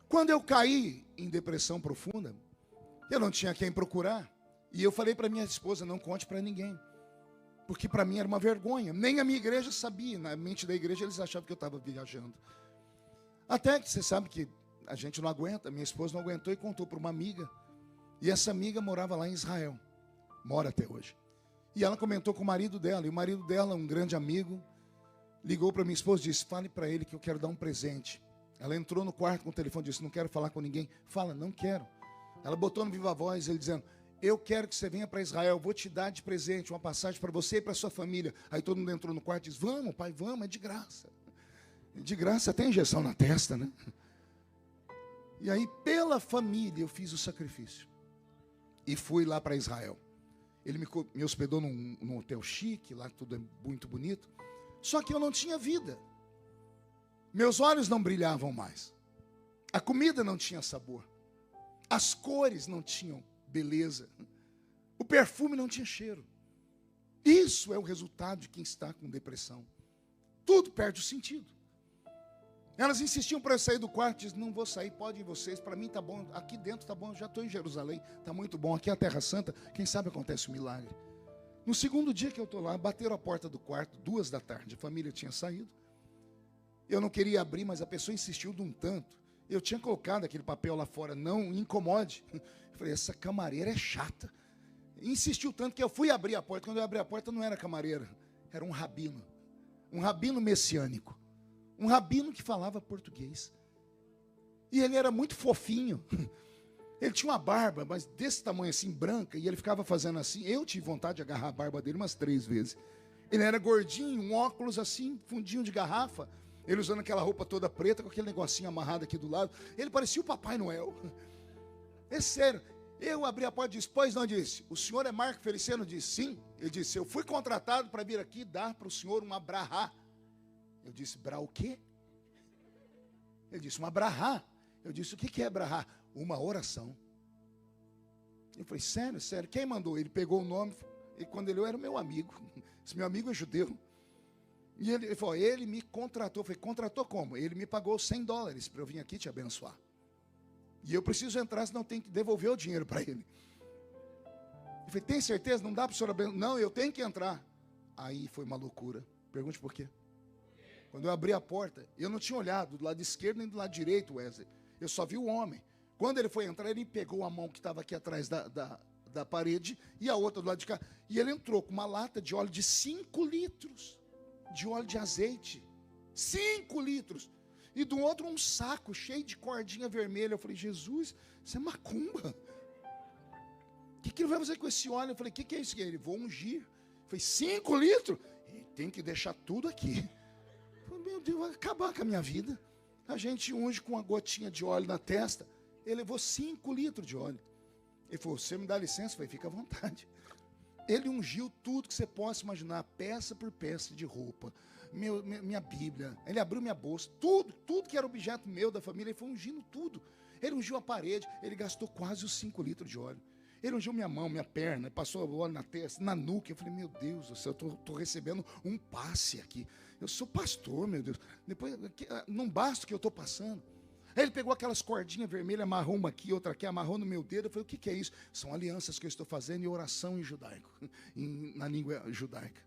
Quando eu caí em depressão profunda, eu não tinha quem procurar. E eu falei para minha esposa, não conte para ninguém. Porque para mim era uma vergonha. Nem a minha igreja sabia. Na mente da igreja eles achavam que eu estava viajando. Até que você sabe que a gente não aguenta. Minha esposa não aguentou e contou para uma amiga. E essa amiga morava lá em Israel. Mora até hoje. E ela comentou com o marido dela. E o marido dela, um grande amigo, ligou para minha esposa e disse, fale para ele que eu quero dar um presente. Ela entrou no quarto com o telefone e disse, não quero falar com ninguém. Fala, não quero. Ela botou no viva voz, ele dizendo, eu quero que você venha para Israel, eu vou te dar de presente uma passagem para você e para sua família. Aí todo mundo entrou no quarto e disse, vamos pai, vamos, é de graça. De graça até injeção na testa, né? E aí pela família eu fiz o sacrifício. E fui lá para Israel. Ele me hospedou num hotel chique, lá tudo é muito bonito. Só que eu não tinha vida. Meus olhos não brilhavam mais. A comida não tinha sabor. As cores não tinham beleza. O perfume não tinha cheiro. Isso é o resultado de quem está com depressão. Tudo perde o sentido. Elas insistiam para eu sair do quarto, diziam, não vou sair, podem vocês, para mim está bom, aqui dentro está bom, já estou em Jerusalém, está muito bom, aqui é a Terra Santa, quem sabe acontece um milagre. No segundo dia que eu estou lá, bateram a porta do quarto, 2 da tarde, a família tinha saído. Eu não queria abrir, mas a pessoa insistiu de um tanto. Eu tinha colocado aquele papel lá fora, não incomode. Eu falei, essa camareira é chata. Insistiu tanto que eu fui abrir a porta. Quando eu abri a porta, não era camareira, era um rabino messiânico. Um rabino que falava português. E ele era muito fofinho. Ele tinha uma barba, mas desse tamanho assim, branca, e ele ficava fazendo assim. Eu tive vontade de agarrar a barba dele umas 3 vezes. Ele era gordinho, um óculos assim, fundinho de garrafa. Ele usando aquela roupa toda preta, com aquele negocinho amarrado aqui do lado. Ele parecia o Papai Noel. É sério. Eu abri a porta e disse, pois não, disse, o senhor é Marco Feliciano? Disse, sim. Ele disse, eu fui contratado para vir aqui dar para o senhor uma brahá. Eu disse, brá o quê? Ele disse, uma brahá. Eu disse, o que é brahá? Uma oração. Eu falei, sério, sério, quem mandou? Ele pegou o nome, e quando ele era o meu amigo. Esse meu amigo é judeu. E ele falou, ele me contratou. Eu falei, contratou como? Ele me pagou $100 para eu vir aqui te abençoar. E eu preciso entrar, senão tenho que devolver o dinheiro para ele. Eu falei, tem certeza? Não dá para o senhor abençoar? Não, eu tenho que entrar. Aí foi uma loucura. Pergunte por quê. Quando eu abri a porta, eu não tinha olhado do lado esquerdo nem do lado direito, Wesley. Eu só vi o homem. Quando ele foi entrar, ele pegou a mão que estava aqui atrás da parede e a outra do lado de cá. E ele entrou com uma lata de óleo de 5 litros. De óleo de azeite. 5 litros. E do outro um saco cheio de cordinha vermelha. Eu falei, Jesus, isso é macumba. O que ele vai fazer com esse óleo? Eu falei, o que é isso? Ele, vou ungir. Eu falei, 5 litros? E tem que deixar tudo aqui. Eu falei, meu Deus, vai acabar com a minha vida. A gente unge com uma gotinha de óleo na testa. Ele levou 5 litros de óleo. Ele falou, você me dá licença? Eu falei, fica à vontade. Ele ungiu tudo que você possa imaginar, peça por peça de roupa, minha Bíblia. Ele abriu minha bolsa, tudo que era objeto meu, da família, ele foi ungindo tudo. Ele ungiu a parede, ele gastou quase os 5 litros de óleo. Ele ungiu minha mão, minha perna, passou o óleo na testa, na nuca. Eu falei, meu Deus do céu, eu estou recebendo um passe aqui. Eu sou pastor, meu Deus. Depois, não basta o que eu estou passando. Aí ele pegou aquelas cordinhas vermelhas, amarrou uma aqui, outra aqui, amarrou no meu dedo. Eu falei, o que é isso? São alianças que eu estou fazendo e oração em judaico, na língua judaica.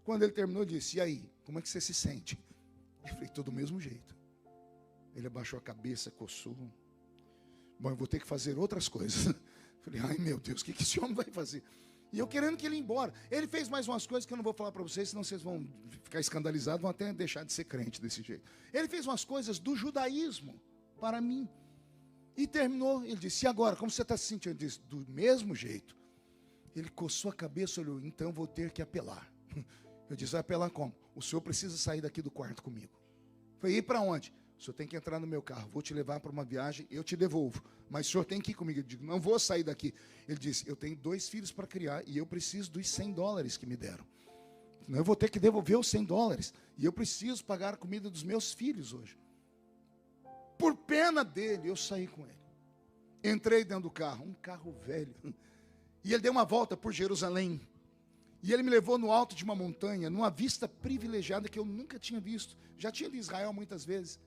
Quando ele terminou, eu disse, e aí, como é que você se sente? Eu falei, tô do mesmo jeito. Ele abaixou a cabeça, coçou. Bom, eu vou ter que fazer outras coisas. Eu falei, ai meu Deus, o que esse homem vai fazer? E eu querendo que ele ia embora. Ele fez mais umas coisas que eu não vou falar para vocês, senão vocês vão ficar escandalizados, vão até deixar de ser crente desse jeito. Ele fez umas coisas do judaísmo para mim. E terminou, ele disse, e agora, como você está se sentindo? Eu disse, do mesmo jeito. Ele coçou a cabeça, olhou, então eu vou ter que apelar. Eu disse, vai apelar como? O senhor precisa sair daqui do quarto comigo. Falei, ir para onde? O senhor tem que entrar no meu carro, vou te levar para uma viagem, eu te devolvo. Mas o senhor tem que ir comigo. Eu digo, não vou sair daqui. Ele disse, eu tenho 2 filhos para criar e eu preciso dos $100 que me deram. Eu vou ter que devolver os $100 e eu preciso pagar a comida dos meus filhos hoje. Por pena dele, eu saí com ele. Entrei dentro do carro, um carro velho. E ele deu uma volta por Jerusalém. E ele me levou no alto de uma montanha, numa vista privilegiada que eu nunca tinha visto. Já tinha ido em Israel muitas vezes.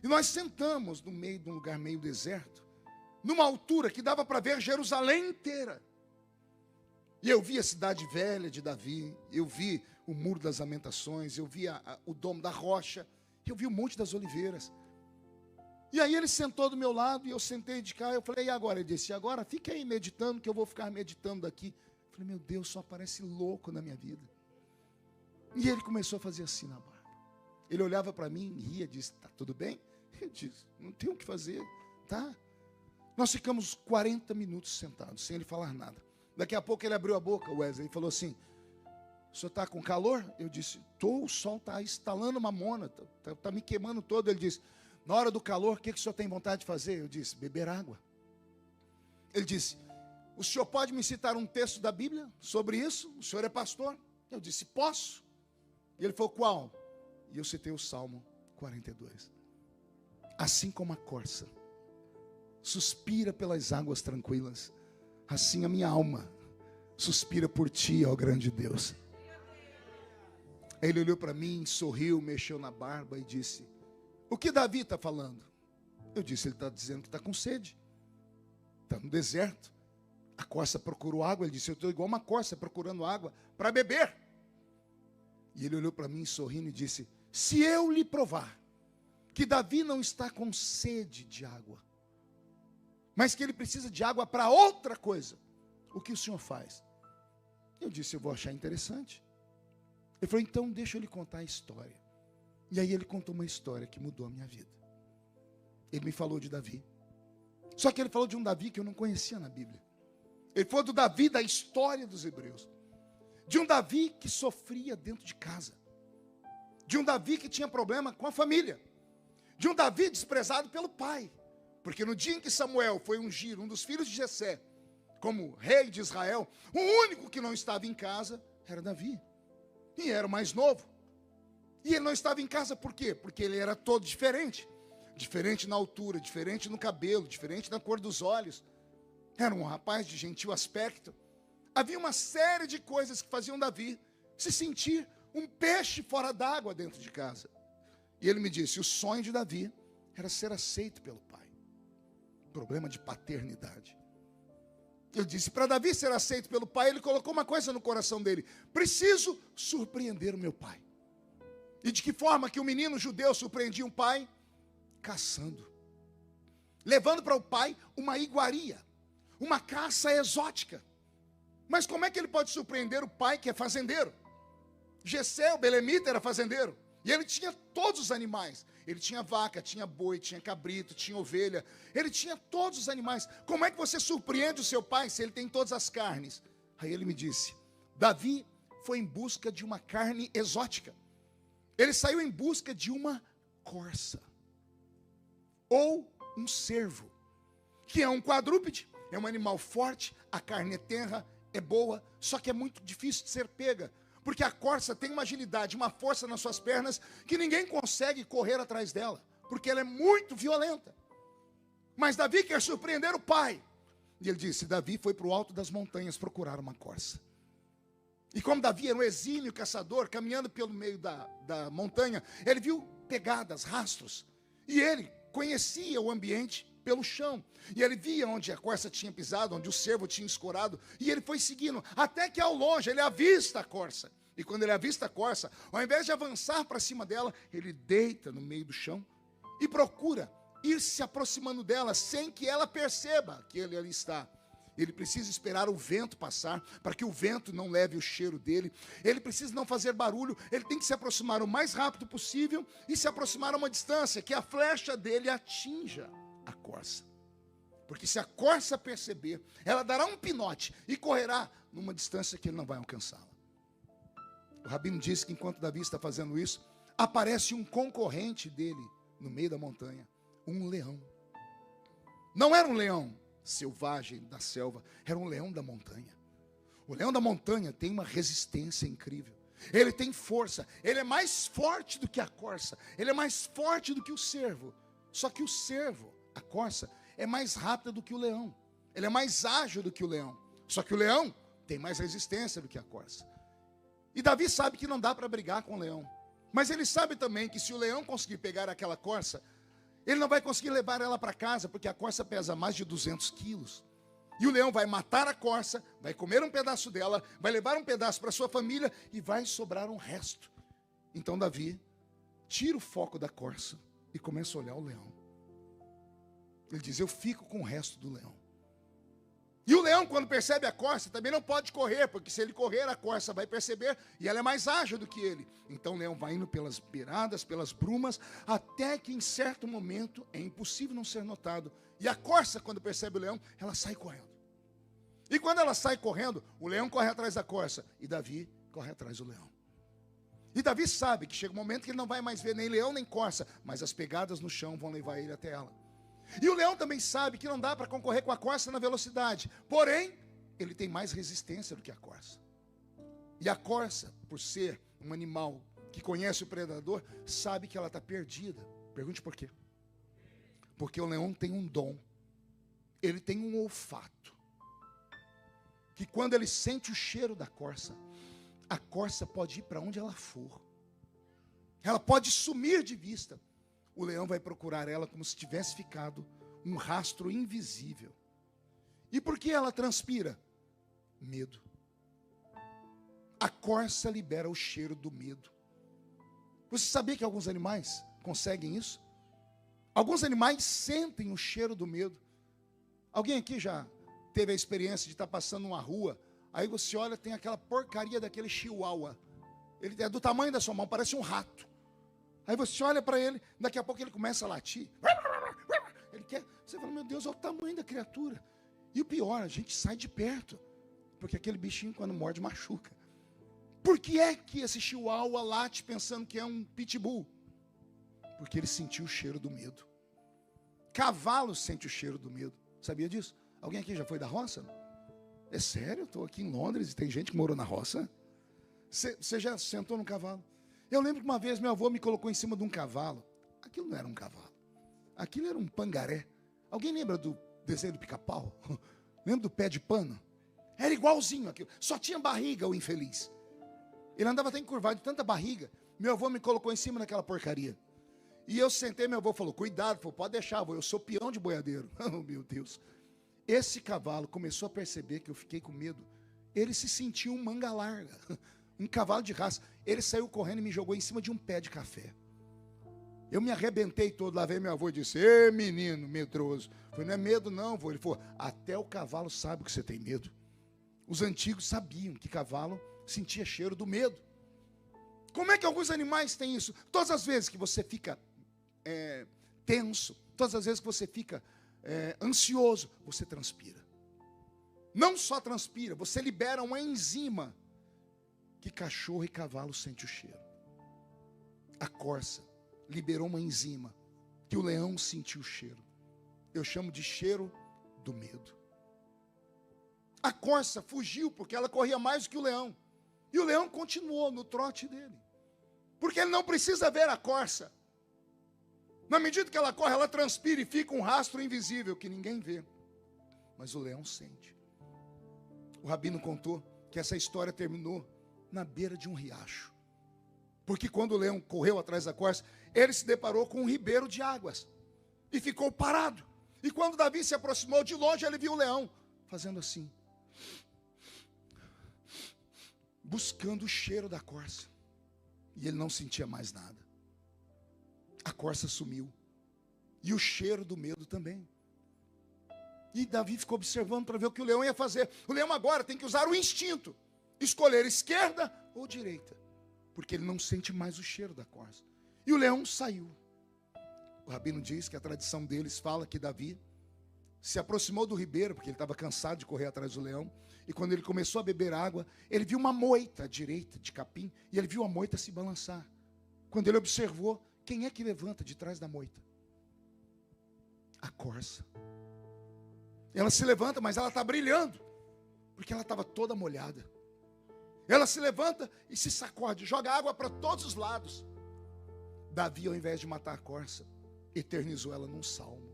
E nós sentamos no meio de um lugar meio deserto, numa altura que dava para ver Jerusalém inteira. E eu vi a cidade velha de Davi, eu vi o Muro das Lamentações, eu vi o Domo da Rocha, eu vi o Monte das Oliveiras. E aí ele sentou do meu lado e eu sentei de cá. Eu falei, e agora? Ele disse, agora fica aí meditando, que eu vou ficar meditando daqui. Eu falei, meu Deus, só parece louco na minha vida. E ele começou a fazer assim na barba. Ele olhava para mim, ria, disse, tá tudo bem? Eu disse, não tem o que fazer, tá? Nós ficamos 40 minutos sentados, sem ele falar nada. Daqui a pouco ele abriu a boca, Wesley, e falou assim, o senhor está com calor? Eu disse, o sol está estalando mamona, está me queimando todo. Ele disse, na hora do calor, o que o senhor tem vontade de fazer? Eu disse, beber água. Ele disse, o senhor pode me citar um texto da Bíblia sobre isso? O senhor é pastor? Eu disse, posso. E ele falou, qual? E eu citei o Salmo 42. Assim como a corça suspira pelas águas tranquilas, assim a minha alma suspira por ti, ó grande Deus. Aí ele olhou para mim, sorriu, mexeu na barba e disse, o que Davi está falando? Eu disse, ele está dizendo que está com sede. Está no deserto. A corça procurou água. Ele disse, eu estou igual uma corça procurando água para beber. E ele olhou para mim sorrindo e disse, se eu lhe provar que Davi não está com sede de água, mas que ele precisa de água para outra coisa, o que o senhor faz? Eu disse, eu vou achar interessante. Ele falou, então deixa eu lhe contar a história. E aí ele contou uma história que mudou a minha vida. Ele me falou de Davi. Só que ele falou de um Davi que eu não conhecia na Bíblia. Ele falou do Davi da história dos hebreus. De um Davi que sofria dentro de casa. De um Davi que tinha problema com a família. De um Davi desprezado pelo pai. Porque no dia em que Samuel foi ungir um dos filhos de Jessé como rei de Israel, o único que não estava em casa era Davi. E era o mais novo. E ele não estava em casa por quê? Porque ele era todo diferente. Diferente na altura, diferente no cabelo, diferente na cor dos olhos. Era um rapaz de gentil aspecto. Havia uma série de coisas que faziam Davi se sentir um peixe fora d'água dentro de casa. E ele me disse, o sonho de Davi era ser aceito pelo pai. Problema de paternidade. Ele disse, para Davi ser aceito pelo pai, ele colocou uma coisa no coração dele. Preciso surpreender o meu pai. E de que forma que o menino judeu surpreendia um pai? Caçando. Levando para o pai uma iguaria. Uma caça exótica. Mas como é que ele pode surpreender o pai que é fazendeiro? Jessé, o belemita, era fazendeiro. E ele tinha todos os animais. Ele tinha vaca, tinha boi, tinha cabrito, tinha ovelha. Ele tinha todos os animais. Como é que você surpreende o seu pai se ele tem todas as carnes? Aí ele me disse, Davi foi em busca de uma carne exótica. Ele saiu em busca de uma corça. Ou um cervo. Que é um quadrúpede. É um animal forte, a carne é tenra, é boa, só que é muito difícil de ser pega. Porque a corça tem uma agilidade, uma força nas suas pernas, que ninguém consegue correr atrás dela. Porque ela é muito violenta. Mas Davi quer surpreender o pai. E ele disse, Davi foi para o alto das montanhas procurar uma corça. E como Davi era um exímio caçador, caminhando pelo meio da montanha, ele viu pegadas, rastros. E ele conhecia o ambiente pelo chão. E ele via onde a corça tinha pisado, onde o cervo tinha escorado. E ele foi seguindo, até que ao longe ele avista a corça. E quando ele avista a corça, ao invés de avançar para cima dela, ele deita no meio do chão e procura ir se aproximando dela sem que ela perceba que ele ali está. Ele precisa esperar o vento passar, para que o vento não leve o cheiro dele. Ele precisa não fazer barulho, ele tem que se aproximar o mais rápido possível e se aproximar a uma distância que a flecha dele atinja a corça. Porque se a corça perceber, ela dará um pinote e correrá numa distância que ele não vai alcançá-la. O rabino disse que enquanto Davi está fazendo isso, aparece um concorrente dele no meio da montanha, um leão. Não era um leão selvagem da selva, era um leão da montanha. O leão da montanha tem uma resistência incrível. Ele tem força, ele é mais forte do que a corça, ele é mais forte do que o cervo. Só que o cervo, a corça, é mais rápida do que o leão. Ele é mais ágil do que o leão. Só que o leão tem mais resistência do que a corça. E Davi sabe que não dá para brigar com o leão. Mas ele sabe também que se o leão conseguir pegar aquela corça, Ele não vai conseguir levar ela para casa, porque a corça pesa mais de 200 quilos. E o leão vai matar a corça, vai comer um pedaço dela, vai levar um pedaço para sua família e vai sobrar um resto. Então Davi tira o foco da corça e começa a olhar o leão. Ele diz: eu fico com o resto do leão. E o leão, quando percebe a corça, também não pode correr, porque se ele correr, a corça vai perceber, e ela é mais ágil do que ele. Então o leão vai indo pelas beiradas, pelas brumas, até que em certo momento é impossível não ser notado. E a corça, quando percebe o leão, ela sai correndo. E quando ela sai correndo, o leão corre atrás da corça, e Davi corre atrás do leão. E Davi sabe que chega um momento que ele não vai mais ver nem leão nem corça, mas as pegadas no chão vão levar ele até ela. E o leão também sabe que não dá para concorrer com a corça na velocidade. Porém, ele tem mais resistência do que a corça. E a corça, por ser um animal que conhece o predador, sabe que ela está perdida. Pergunte por quê? Porque o leão tem um dom. Ele tem um olfato. Que quando ele sente o cheiro da corça, a corça pode ir para onde ela for. Ela pode sumir de vista. O leão vai procurar ela como se tivesse ficado um rastro invisível. E por que ela transpira? Medo. A corça libera o cheiro do medo. Você sabia que alguns animais conseguem isso? Alguns animais sentem o cheiro do medo. Alguém aqui já teve a experiência de estar passando numa rua, aí você olha, tem aquela porcaria daquele chihuahua. Ele é do tamanho da sua mão, parece um rato. Aí você olha para ele, daqui a pouco ele começa a latir. Ele quer, você fala: meu Deus, olha o tamanho da criatura. E o pior, a gente sai de perto, porque aquele bichinho, quando morde, machuca. Por que é que esse chihuahua late pensando que é um pitbull? Porque ele sentiu o cheiro do medo. Cavalo sente o cheiro do medo. Sabia disso? Alguém aqui já foi da roça? É sério? Eu estou aqui em Londres e tem gente que morou na roça. Você já sentou no cavalo? Eu lembro que uma vez meu avô me colocou em cima de um cavalo. Aquilo não era um cavalo. Aquilo era um pangaré. Alguém lembra do desenho do Pica-Pau? Lembra do pé de pano? Era igualzinho aquilo. Só tinha barriga, o infeliz. Ele andava até encurvado de tanta barriga. Meu avô me colocou em cima daquela porcaria. E eu sentei, meu avô falou: cuidado, falou, pode deixar, avô, eu sou peão de boiadeiro. Oh, meu Deus. Esse cavalo começou a perceber que eu fiquei com medo. Ele se sentiu um manga larga. Um cavalo de raça. Ele saiu correndo e me jogou em cima de um pé de café. Eu me arrebentei todo. Lá veio meu avô e disse: ê, menino medroso. Eu falei: não é medo não, avô. Ele falou: até o cavalo sabe que você tem medo. Os antigos sabiam que cavalo sentia cheiro do medo. Como é que alguns animais têm isso? Todas as vezes que você fica tenso, todas as vezes que você fica ansioso, você transpira. Não só transpira, você libera uma enzima que cachorro e cavalo sentem o cheiro. A corça liberou uma enzima que o leão sentiu o cheiro. Eu chamo de cheiro do medo. A corça fugiu porque ela corria mais do que o leão. E o leão continuou no trote dele. Porque ele não precisa ver a corça. Na medida que ela corre, ela transpira e fica um rastro invisível que ninguém vê. Mas o leão sente. O rabino contou que essa história terminou na beira de um riacho. Porque quando o leão correu atrás da corça, ele se deparou com um ribeiro de águas. E ficou parado. E quando Davi se aproximou de longe, ele viu o leão fazendo assim. Buscando o cheiro da corça. E ele não sentia mais nada. A corça sumiu. E o cheiro do medo também. E Davi ficou observando para ver o que o leão ia fazer. O leão agora tem que usar o instinto. Escolher esquerda ou direita. Porque ele não sente mais o cheiro da corça. E o leão saiu. O rabino diz que a tradição deles fala que Davi se aproximou do ribeiro, porque ele estava cansado de correr atrás do leão. E quando ele começou a beber água, ele viu uma moita à direita de capim. E ele viu a moita se balançar. Quando ele observou, quem é que levanta de trás da moita? A corça. Ela se levanta, mas ela está brilhando. Porque ela estava toda molhada. Ela se levanta e se sacode, joga água para todos os lados. Davi, ao invés de matar a corça, eternizou ela num salmo.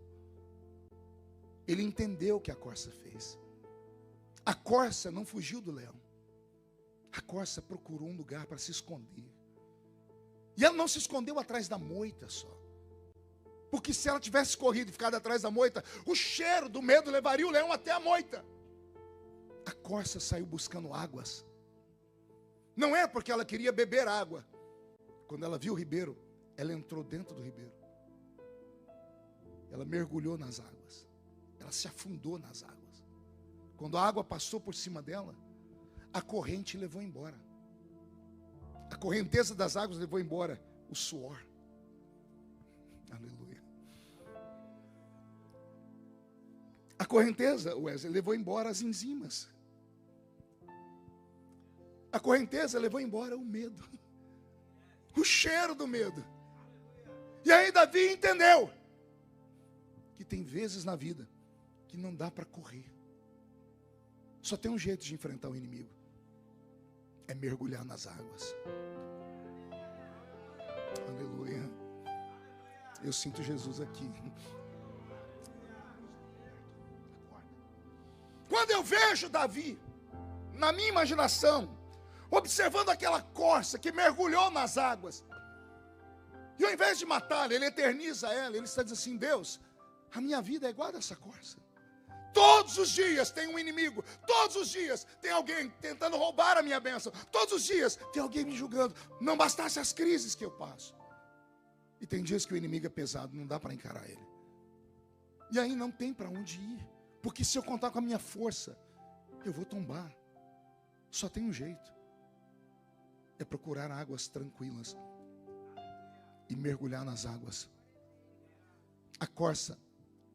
Ele entendeu o que a corça fez. A corça não fugiu do leão. A corça procurou um lugar para se esconder. E ela não se escondeu atrás da moita só. Porque se ela tivesse corrido e ficado atrás da moita, o cheiro do medo levaria o leão até a moita. A corça saiu buscando águas. Não é porque ela queria beber água. Quando ela viu o ribeiro, ela entrou dentro do ribeiro. Ela mergulhou nas águas. Ela se afundou nas águas. Quando a água passou por cima dela, a corrente levou embora. A correnteza das águas levou embora o suor. Aleluia. A correnteza, Wesley, levou embora as enzimas. A correnteza levou embora o medo. O cheiro do medo. E aí Davi entendeu que tem vezes na vida que não dá para correr. Só tem um jeito de enfrentar o inimigo. É mergulhar nas águas. Aleluia. Eu sinto Jesus aqui. Quando eu vejo Davi, na minha imaginação, observando aquela corça que mergulhou nas águas, e ao invés de matá-la, ele eterniza ela. Ele está dizendo assim: Deus, a minha vida é igual a dessa corça. Todos os dias tem um inimigo. Todos os dias tem alguém tentando roubar a minha bênção. Todos os dias tem alguém me julgando. Não bastasse as crises que eu passo. E tem dias que o inimigo é pesado, não dá para encarar ele. E aí não tem para onde ir. Porque se eu contar com a minha força, eu vou tombar. Só tem um jeito. É procurar águas tranquilas e mergulhar nas águas. A corça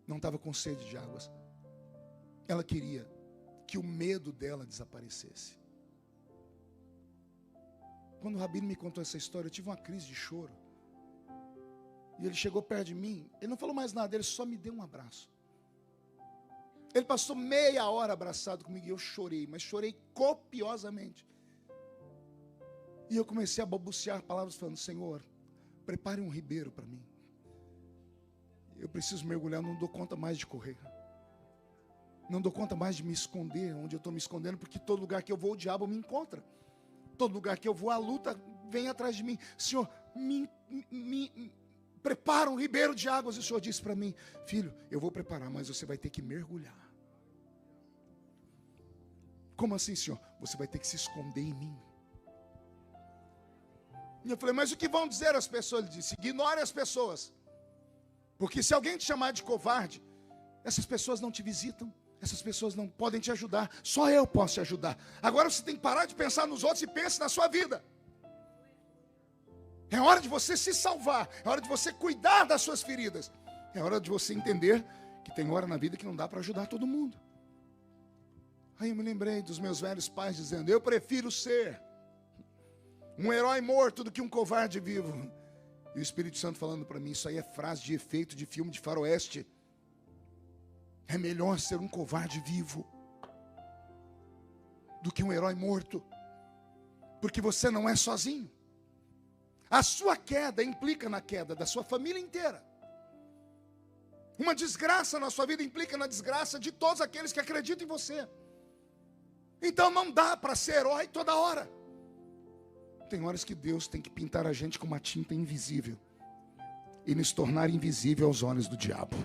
não estava com sede de águas. Ela queria que o medo dela desaparecesse. Quando o Rabino me contou essa história, eu tive uma crise de choro. E ele chegou perto de mim, ele não falou mais nada, ele só me deu um abraço. Ele passou meia hora abraçado comigo e eu chorei, mas chorei copiosamente. E eu comecei a balbuciar palavras falando: Senhor, prepare um ribeiro para mim. Eu preciso mergulhar, não dou conta mais de correr. Não dou conta mais de me esconder onde eu estou me escondendo, porque todo lugar que eu vou, o diabo me encontra. Todo lugar que eu vou, a luta vem atrás de mim. Senhor, me prepara um ribeiro de águas. E o Senhor disse para mim: filho, eu vou preparar, mas você vai ter que mergulhar. Como assim, Senhor? Você vai ter que se esconder em mim. E eu falei: mas o que vão dizer as pessoas? Ele disse: ignore as pessoas. Porque se alguém te chamar de covarde, essas pessoas não te visitam. Essas pessoas não podem te ajudar. Só eu posso te ajudar. Agora você tem que parar de pensar nos outros e pense na sua vida. É hora de você se salvar. É hora de você cuidar das suas feridas. É hora de você entender que tem hora na vida que não dá para ajudar todo mundo. Aí eu me lembrei dos meus velhos pais dizendo: eu prefiro ser um herói morto do que um covarde vivo. E o Espírito Santo falando para mim: isso aí é frase de efeito de filme de faroeste. É melhor ser um covarde vivo do que um herói morto. Porque você não é sozinho. A sua queda implica na queda da sua família inteira. Uma desgraça na sua vida implica na desgraça de todos aqueles que acreditam em você. Então não dá para ser herói toda hora. Tem horas que Deus tem que pintar a gente com uma tinta invisível e nos tornar invisível aos olhos do diabo.